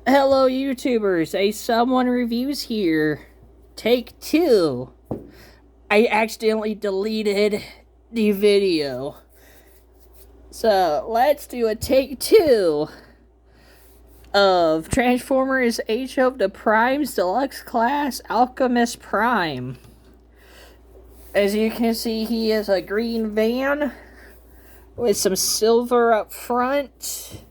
Hello, YouTubers. A Someone Reviews here. Take two. I accidentally deleted the video. So, let's do a take two of Transformers Age of the Primes Deluxe Class Alchemist Prime. As you can see, he is a green van with some silver up front,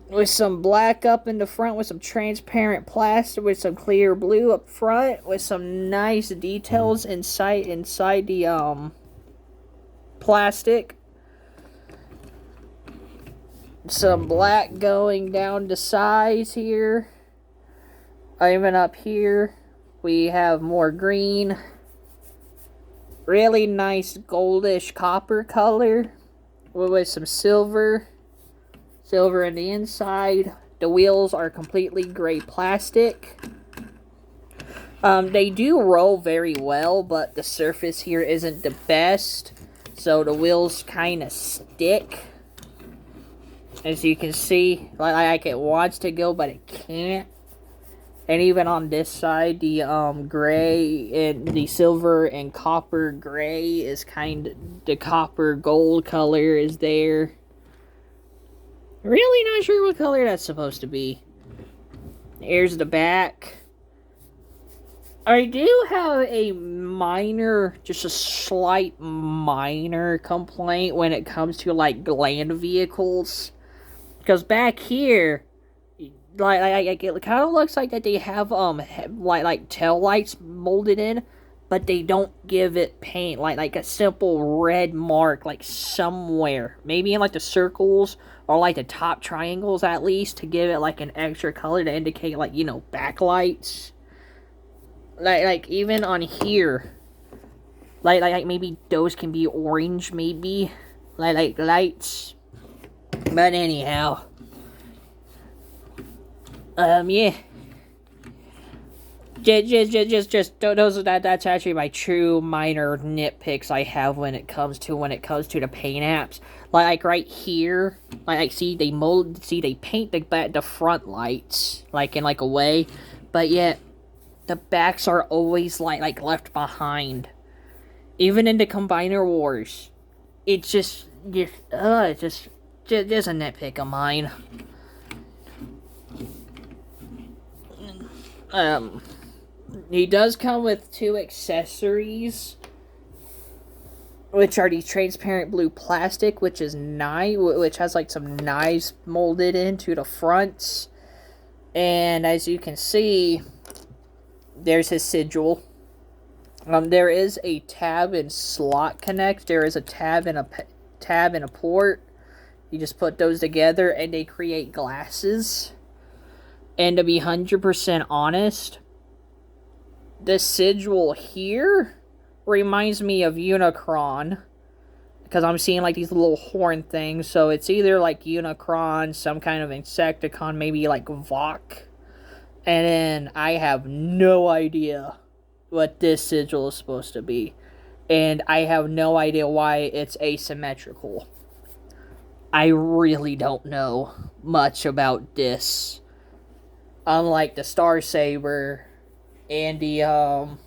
with some black up in the front, with some transparent plastic, with some clear blue up front, with some nice details inside the plastic. Some black going down the sides here. Even up here, we have more green. Really nice goldish copper color with some silver. Silver in the inside. The wheels are completely gray plastic. They do roll very well, but the surface here isn't the best, so the wheels kind of stick. As you can see, like it wants to go, but it can't. And even on this side, the gray and the silver and copper gray is the copper gold color is there. Really not sure what color that's supposed to be. Here's the back. I do have a minor, just a slight minor complaint when it comes to like land vehicles. Because back here, like it kind of looks like that they have like tail lights molded in, but they don't give it paint, like a simple red mark, like somewhere, maybe in like the circles or like the top triangles at least, to give it like an extra color to indicate, like, you know, backlights. Like even on here, like maybe those can be orange, maybe like lights. But anyhow, yeah. Just that's actually my true minor nitpicks I have when it comes to the paint apps. Like right here, like see they paint the front lights like in like a way, but yet the backs are always like left behind. Even in the Combiner Wars, it's just a nitpick of mine. He does come with two accessories, which are the transparent blue plastic, which is nice, which has like some knives molded into the fronts. And as you can see, there's his sigil. There is a tab and slot connect. There is a tab and a port. You just put those together and they create glasses. And to be 100% honest, the sigil here reminds me of Unicron, because I'm seeing like these little horn things, so it's either like Unicron, some kind of Insecticon, maybe like Vok, and then I have no idea what this sigil is supposed to be, and I have no idea why it's asymmetrical. I really don't know much about this. Unlike the Star Saber and the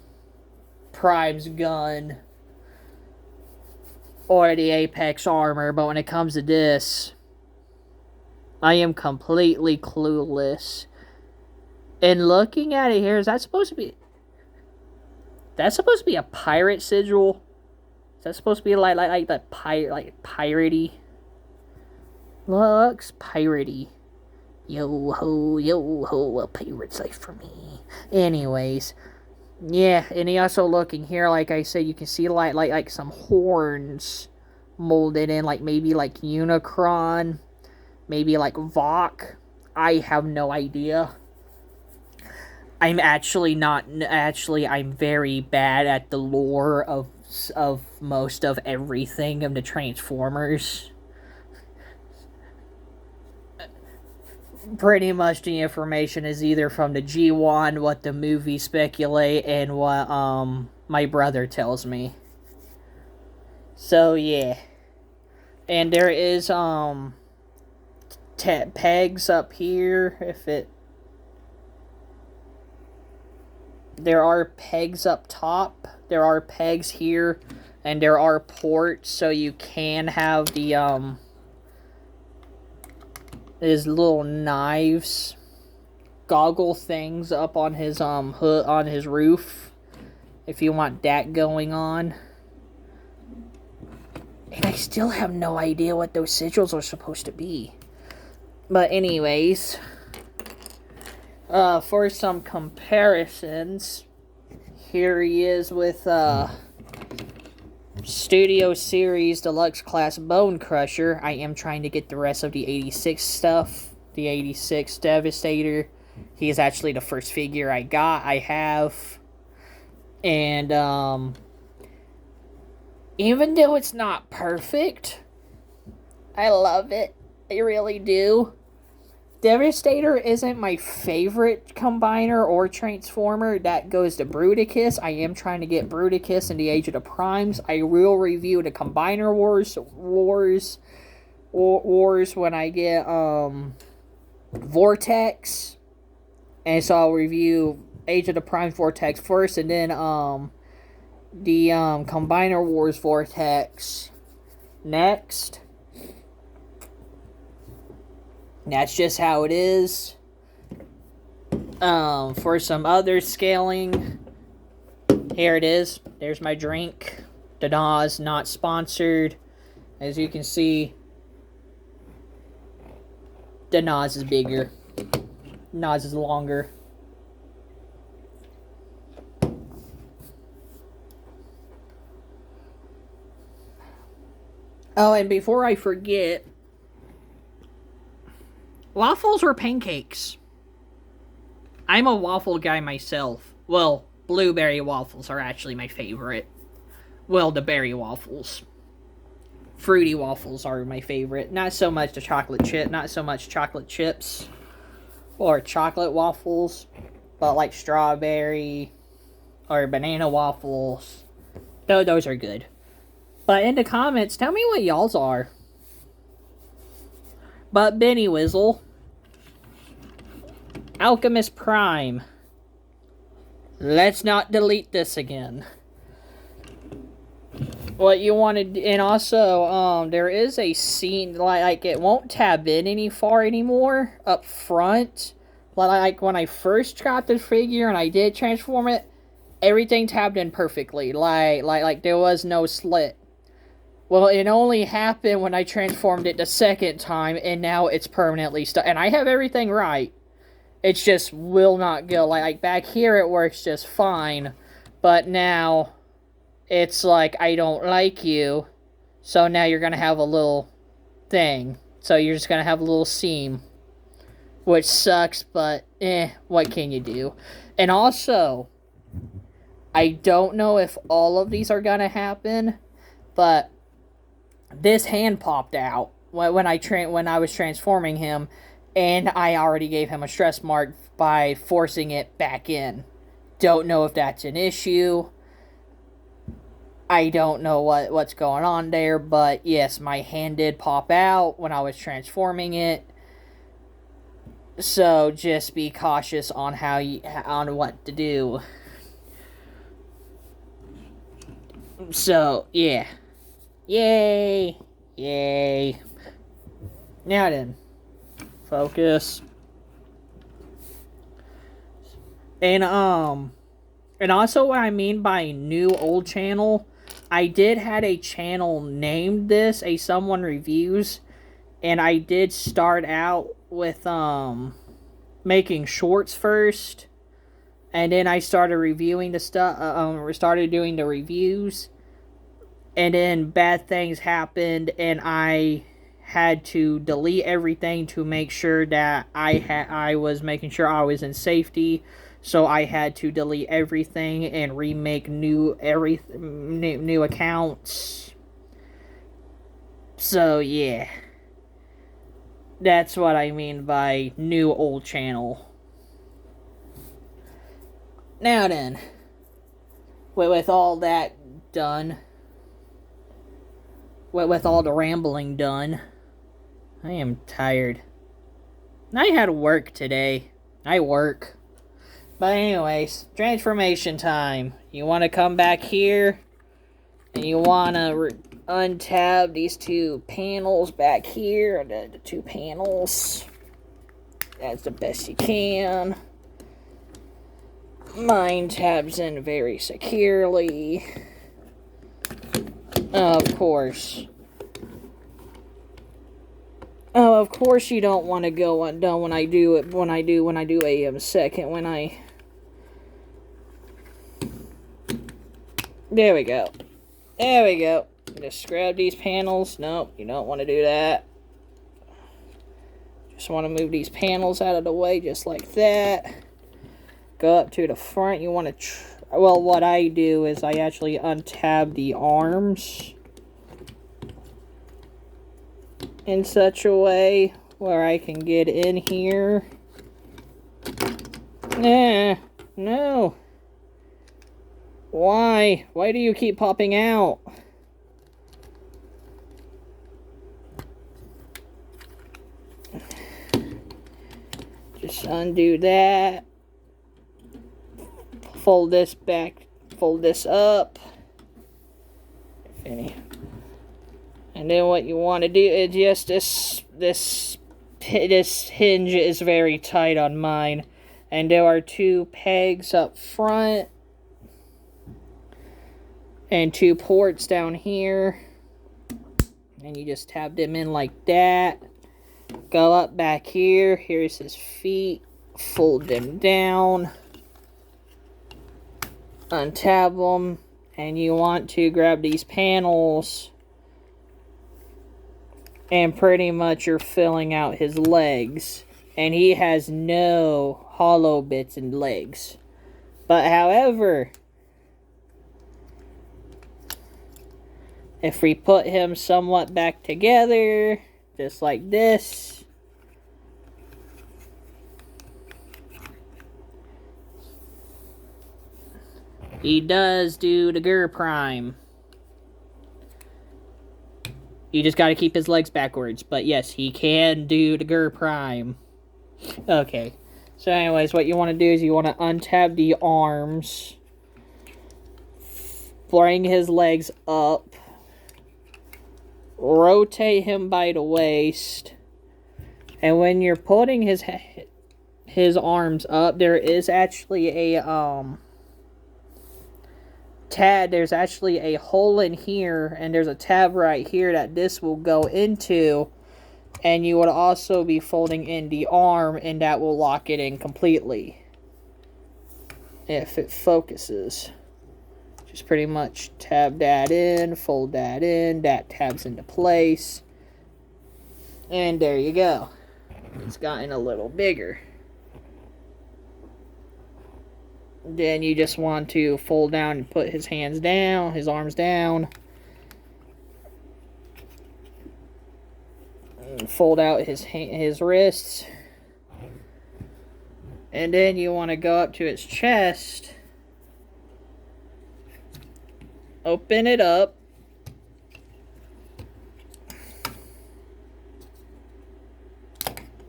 Prime's gun or the Apex armor, but when it comes to this, I am completely clueless. And looking at it here, is that supposed to be? That's supposed to be a pirate sigil. Is that supposed to be like that piratey? Looks piratey. Yo ho, a pirate's life for me. Anyways, yeah, and also looking here, like I said, you can see like some horns molded in, like maybe like Unicron, maybe like Vok. I have no idea. I'm very bad at the lore of most of everything of the Transformers. Pretty much the information is either from the G1, what the movies speculate, and what my brother tells me. So yeah. And there is pegs up here. There are pegs up top. There are pegs here, and there are ports, so you can have the his little knives, goggle things up on his hood on his roof, if you want that going on. And I still have no idea what those sigils are supposed to be. But anyways, for some comparisons, here he is with Studio Series Deluxe Class Bone Crusher. I am trying to get the rest of the 86 stuff. The 86 Devastator. He is actually the first figure I have. And, even though it's not perfect, I love it. I really do. Devastator isn't my favorite combiner or transformer. That goes to Bruticus. I am trying to get Bruticus in the Age of the Primes. I will review the Combiner Wars when I get Vortex. And so I'll review Age of the Primes Vortex first, and then the Combiner Wars Vortex next. That's just how it is. For some other scaling, here it is. There's my drink. Dana's not sponsored. As you can see, Dana's is bigger. Dana's is longer. Oh, and before I forget, waffles or pancakes? I'm a waffle guy myself. Well, blueberry waffles are actually my favorite. Well, the berry waffles. Fruity waffles are my favorite. Not so much the chocolate chips or chocolate waffles, but like strawberry or banana waffles. Those are good. But in the comments, tell me what y'all's are. But Benny Whizzle, Alchemist Prime. Let's not delete this again. What you wanted, and also, there is a scene, like it won't tab in any far anymore up front. Like when I first got the figure and I did transform it, everything tabbed in perfectly. Like there was no slit. Well, it only happened when I transformed it the second time, and now it's permanently stuck. And I have everything right. It just will not go. Like back here, it works just fine. But now, it's like, I don't like you. So now you're going to have a little thing. So you're just going to have a little seam. Which sucks, but what can you do? And also, I don't know if all of these are going to happen, but this hand popped out when I was transforming him, and I already gave him a stress mark by forcing it back in. Don't know if that's an issue. I don't know what's going on there, but yes, my hand did pop out when I was transforming it. So just be cautious on on what to do. So yeah. Yay! Yay! Now then, focus. And also what I mean by new old channel, I did had a channel named this, a Someone Reviews, and I did start out with making shorts first, and then I started reviewing the stuff. Started doing the reviews. And then bad things happened, and I had to delete everything to make sure that I was making sure I was in safety. So I had to delete everything and remake new accounts. So yeah, that's what I mean by new old channel. Now then, with all that done. With all the rambling done, I am tired. I had work today. I work. But anyways, transformation time. You want to come back here, and you want to untab these two panels back here. The two panels. That's the best you can. Mine tabs in very securely. Of course. Oh, of course you don't want to go undone when I do it. When I do a second. There we go. There we go. Just grab these panels. Nope, you don't want to do that. Just want to move these panels out of the way just like that. Go up to the front. You want to... well, what I do is I actually untab the arms in such a way where I can get in here. No. Why? Why do you keep popping out? Just undo that. Fold this back. Fold this up. If any. And then what you want to do is just this hinge is very tight on mine. And there are two pegs up front. And two ports down here. And you just tab them in like that. Go up back here. Here's his feet. Fold them down. Untab them. And you want to grab these panels. And pretty much you're filling out his legs. And he has no hollow bits in legs. But however... if we put him somewhat back together, just like this. He does do the Alchemist Prime. You just gotta keep his legs backwards. But yes, he can do the Alchemist Prime. Okay. So anyways, what you want to do is you want to untab the arms. Bring his legs up. Rotate him by the waist. And when you're putting his arms up, there is actually a tab. There's actually a hole in here, and there's a tab right here that this will go into. And you would also be folding in the arm, and that will lock it in completely. If it focuses. Just pretty much tab that in, fold that in, that tabs into place. And there you go. It's gotten a little bigger. Then you just want to fold down and put his hands down, his arms down. And fold out his wrists. And then you want to go up to his chest. Open it up.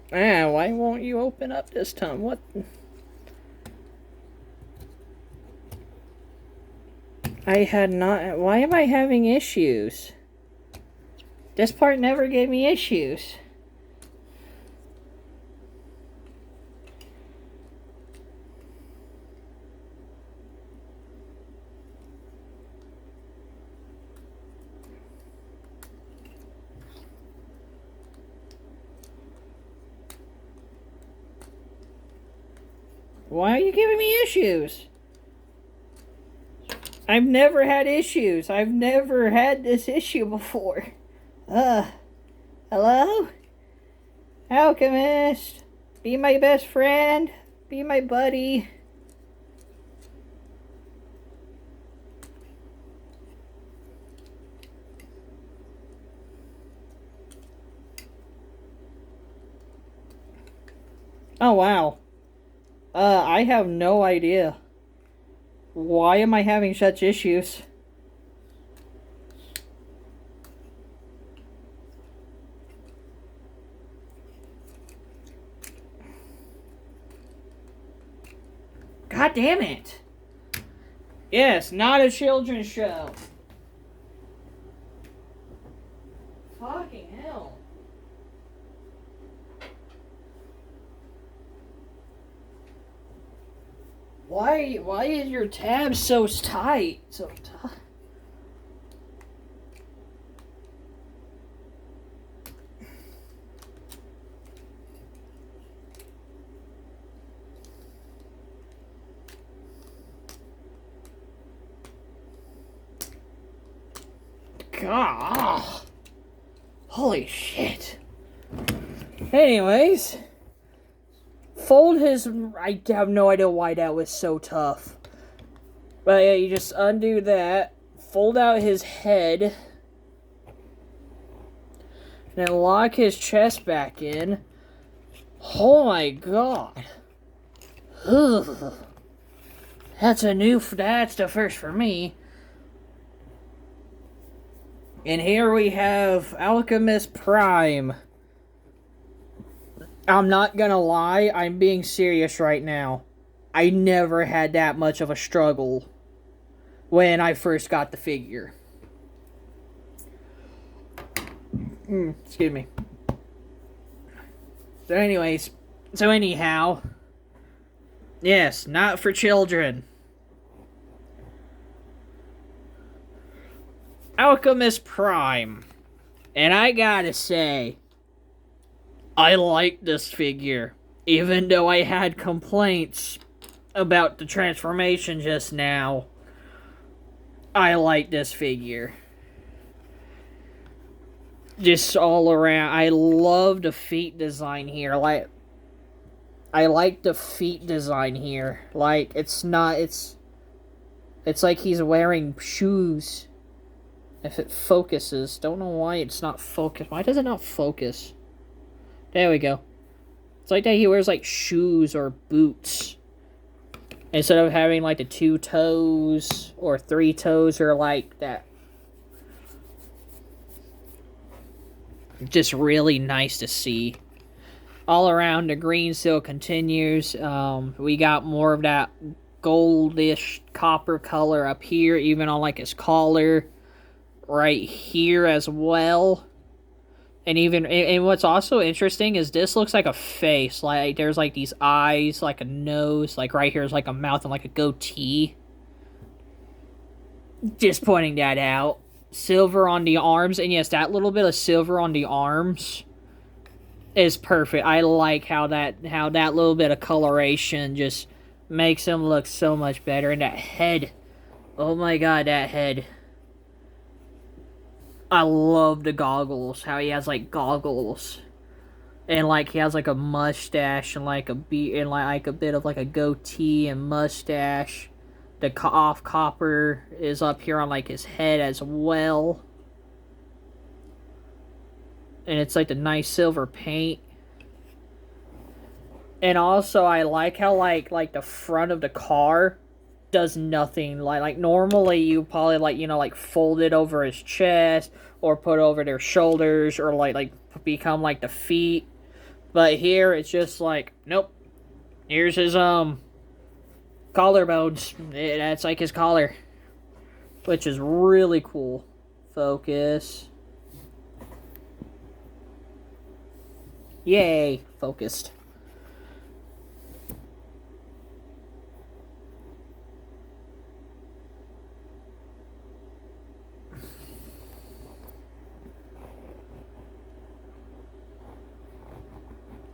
Why won't you open up this time? What? I had not... why am I having issues? This part never gave me issues. Why are you giving me issues? I've never had issues. I've never had this issue before. Hello? Alchemist. Be my best friend. Be my buddy. Oh, wow. I have no idea. Why am I having such issues? God damn it. Yes, not a children's show. Fucking hell. Why is your tab so tight? So tight. God. Holy shit. Anyways, fold his... I have no idea why that was so tough. But yeah, you just undo that, fold out his head, then lock his chest back in. Oh my god. Ugh. That's the first for me. And here we have Alchemist Prime. I'm not gonna lie, I'm being serious right now. I never had that much of a struggle when I first got the figure. Excuse me. So anyhow, yes, not for children. Alchemist Prime. And I gotta say, I like this figure. Even though I had complaints about the transformation just now, I like this figure. Just all around, I love the feet design here. I like the feet design here. Like, it's like he's wearing shoes. If it focuses. Don't know why it's not focused. Why does it not focus? There we go. It's like that he wears, like, shoes or boots. Instead of having, like, the 2 toes or 3 toes or, like, that. Just really nice to see. All around, the green still continues. We got more of that goldish copper color up here, even on, like, his collar. Right here as well. And what's also interesting is this looks like a face. Like, there's, like, these eyes, like a nose. Like, right here is, like, a mouth and, like, a goatee. Just pointing that out. Silver on the arms. And, yes, that little bit of silver on the arms is perfect. I like how that little bit of coloration just makes him look so much better. And that head. Oh, my God, that head. I love the goggles. How he has, like, goggles. And, like, he has, like, a mustache and, like, a bit of, like, a goatee and mustache. The off copper is up here on, like, his head as well. And it's, like, the nice silver paint. And also, I like how, like the front of the car does nothing. Like normally you probably, like, you know, like, fold it over his chest or put over their shoulders or like become like the feet. But here it's just like, nope. Here's his collarbones. That's like his collar, which is really cool. Focus. Yay, focused.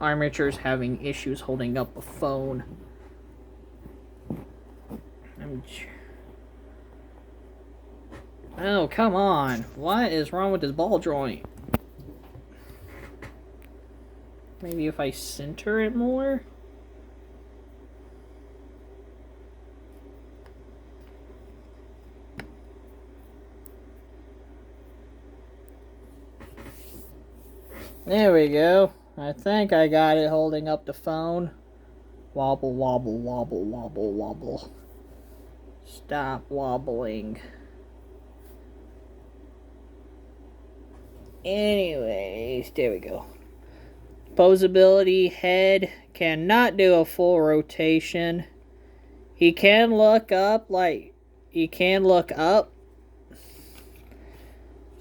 Armature's having issues holding up a phone. Oh, come on. What is wrong with this ball joint? Maybe if I center it more? There we go. I think I got it holding up the phone. Wobble, wobble, wobble, wobble, wobble. Stop wobbling. Anyways, there we go. Posability, head, cannot do a full rotation. He can look up, like, he can look up.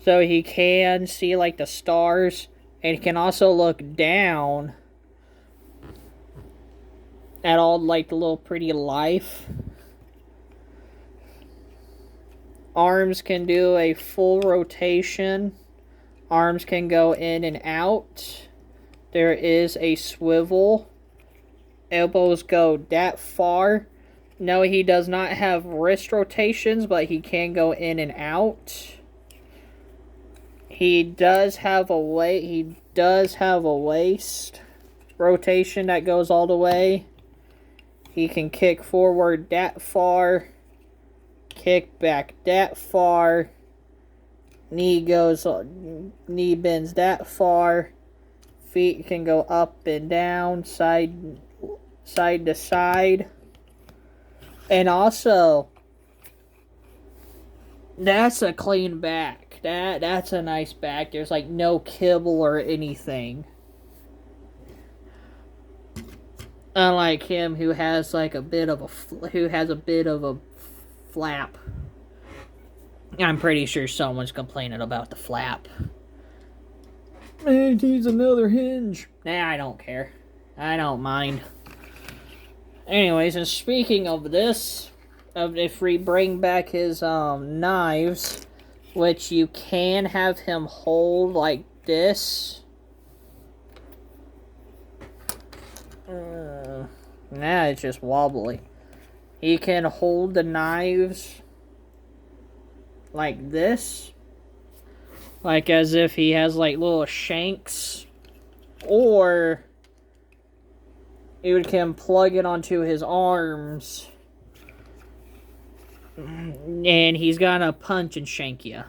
So he can see, like, the stars. And he can also look down at all, like, the little pretty life. Arms can do a full rotation. Arms can go in and out. There is a swivel. Elbows go that far. No, he does not have wrist rotations, but he can go in and out. He does have a waist rotation that goes all the way. He can kick forward that far. Kick back that far. Knee bends that far. Feet can go up and down, side to side. And also, that's a clean back. That's a nice back. There's like no kibble or anything. Unlike him, who has like a bit of a flap. I'm pretty sure someone's complaining about the flap. It needs another hinge. Nah, I don't care. I don't mind. Anyways, and speaking of this, if we bring back his knives, which you can have him hold like this. Nah, it's just wobbly. He can hold the knives like this. Like as if he has like little shanks. Or you can plug it onto his arms. And he's gonna punch and shank you.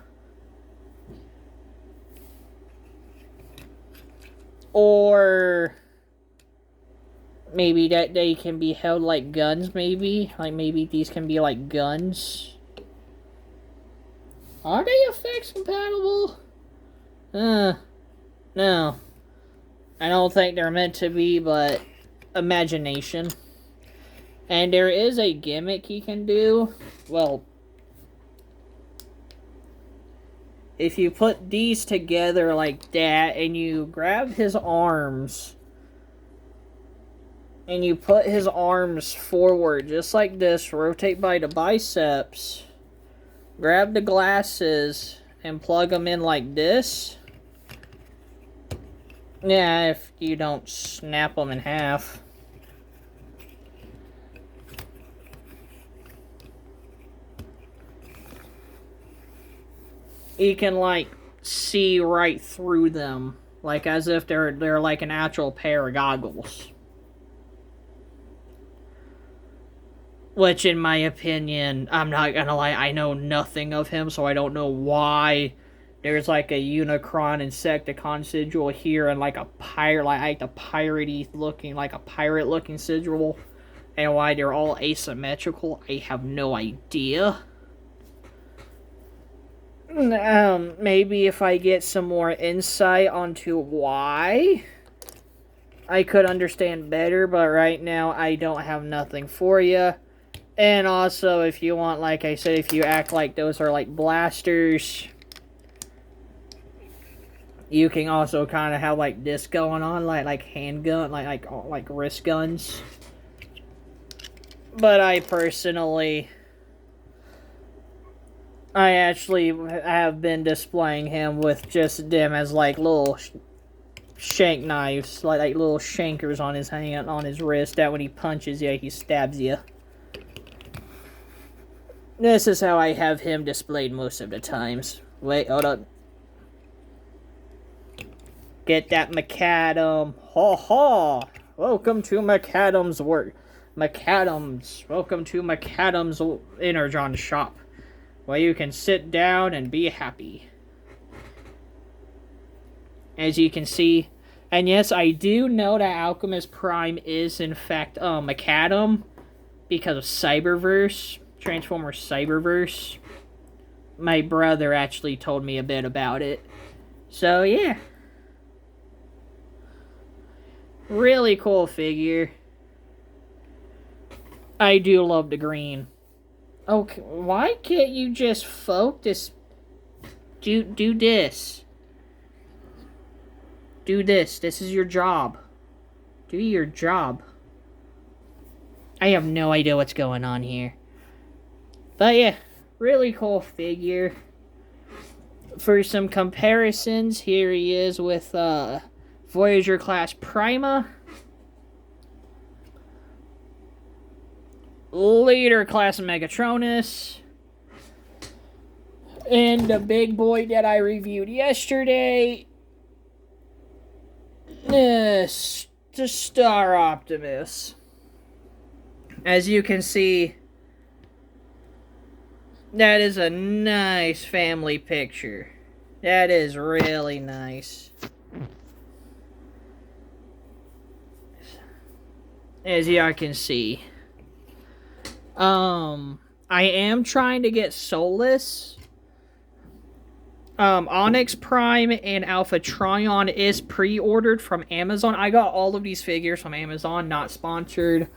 Or maybe that they can be held like guns, maybe. Like maybe these can be like guns. Are they effects compatible? No. I don't think they're meant to be, but imagination. And there is a gimmick he can do. Well, if you put these together like that and you grab his arms and you put his arms forward just like this, rotate by the biceps, grab the glasses and plug them in like this. Yeah, if you don't snap them in half. You can like see right through them, like as if they're like an actual pair of goggles. Which, in my opinion, I'm not gonna lie, I know nothing of him, so I don't know why there's like a Unicron Insecticon sigil here and like a pirate, like the piratey looking, like a pirate looking sigil, and why they're all asymmetrical. I have no idea. Maybe if I get some more insight onto why, I could understand better, but right now I don't have nothing for you. And also, if you want, like I said, if you act like those are like blasters, you can also kind of have like this going on, like handgun, like wrist guns. But I actually have been displaying him with just them as like little shank knives, like little shankers on his hand, on his wrist. That when he punches you, he stabs you. This is how I have him displayed most of the times. Wait, hold up. Get that macadam. Ha ha! Welcome to macadam's work. Welcome to macadam's Energon shop, where you can sit down and be happy. As you can see, and yes, I do know that Alchemist Prime is in fact macadam because of Cyberverse. Transformers Cyberverse. My brother actually told me a bit about it. So, yeah. Really cool figure. I do love the green. Okay, why can't you just focus? Do this. Do this. This is your job. Do your job. I have no idea what's going on here. But yeah, really cool figure. For some comparisons, here he is with Voyager class Prima. Leader class Megatronus. And the big boy that I reviewed yesterday, the Star Optimus. As you can see, that is a nice family picture. That is really nice. As y'all can see. I am trying to get Solus. Onyx Prime and Alpha Trion is pre-ordered from Amazon. I got all of these figures from Amazon, not sponsored.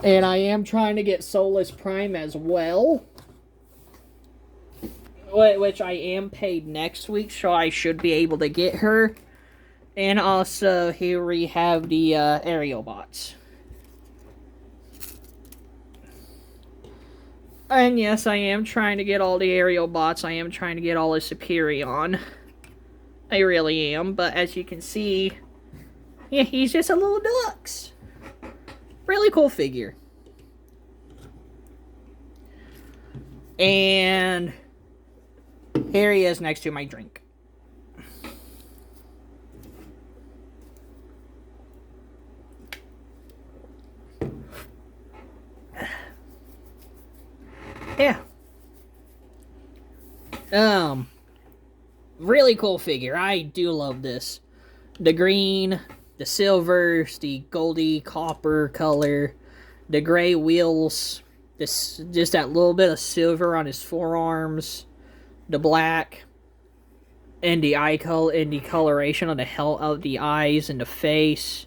And I am trying to get Solus Prime as well. Which I am paid next week, so I should be able to get her. And also, here we have the aerial bots. And yes, I am trying to get all the aerial bots. I am trying to get all the Superion. I really am. But as you can see, yeah, he's just a little deluxe. Really cool figure. And here he is next to my drink. Yeah. Really cool figure. I do love this. The green, the silvers, the goldy copper color, the gray wheels, this just that little bit of silver on his forearms, the black, and the eye color and the coloration of the eyes and the face.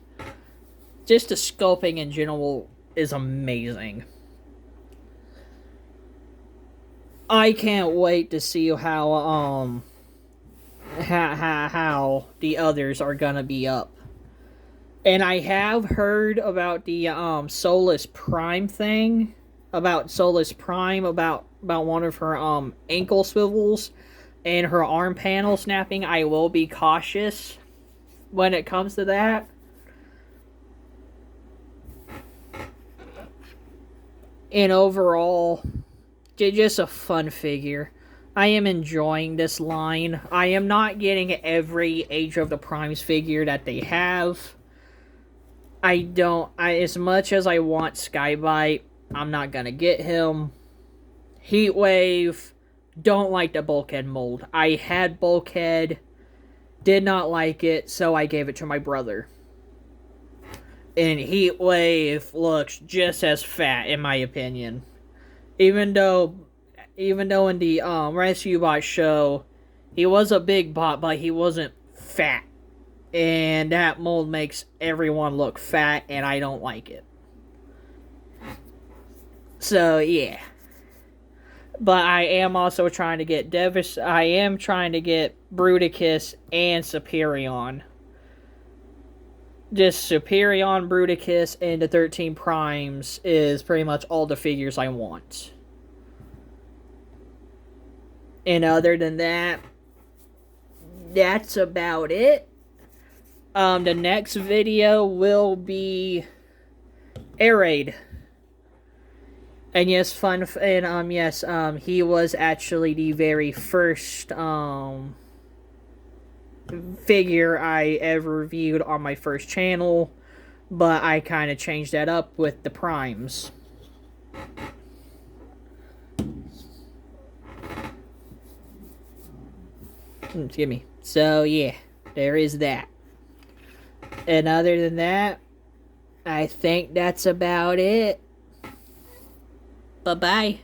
Just the sculpting in general is amazing. I can't wait to see how the others are gonna be up. And I have heard about the Solus Prime thing, about Solus Prime, about one of her ankle swivels and her arm panel snapping. I will be cautious when it comes to that. And overall, just a fun figure. I am enjoying this line. I am not getting every Age of the Primes figure that they have. As much as I want Skybite, I'm not gonna get him. Heatwave, don't like the Bulkhead mold. I had Bulkhead, did not like it, so I gave it to my brother. And Heatwave looks just as fat, in my opinion. Even though in the Rescue Bot show, he was a big bot, but he wasn't fat. And that mold makes everyone look fat, and I don't like it. So, yeah. But I am also trying to get I am trying to get Bruticus and Superion. Just Superion, Bruticus, and the 13 Primes is pretty much all the figures I want. And other than that, that's about it. The next video will be Air Raid. And yes, he was actually the very first figure I ever reviewed on my first channel, but I kind of changed that up with the Primes. Excuse me. So yeah, there is that. And other than that, I think that's about it. Bye-bye.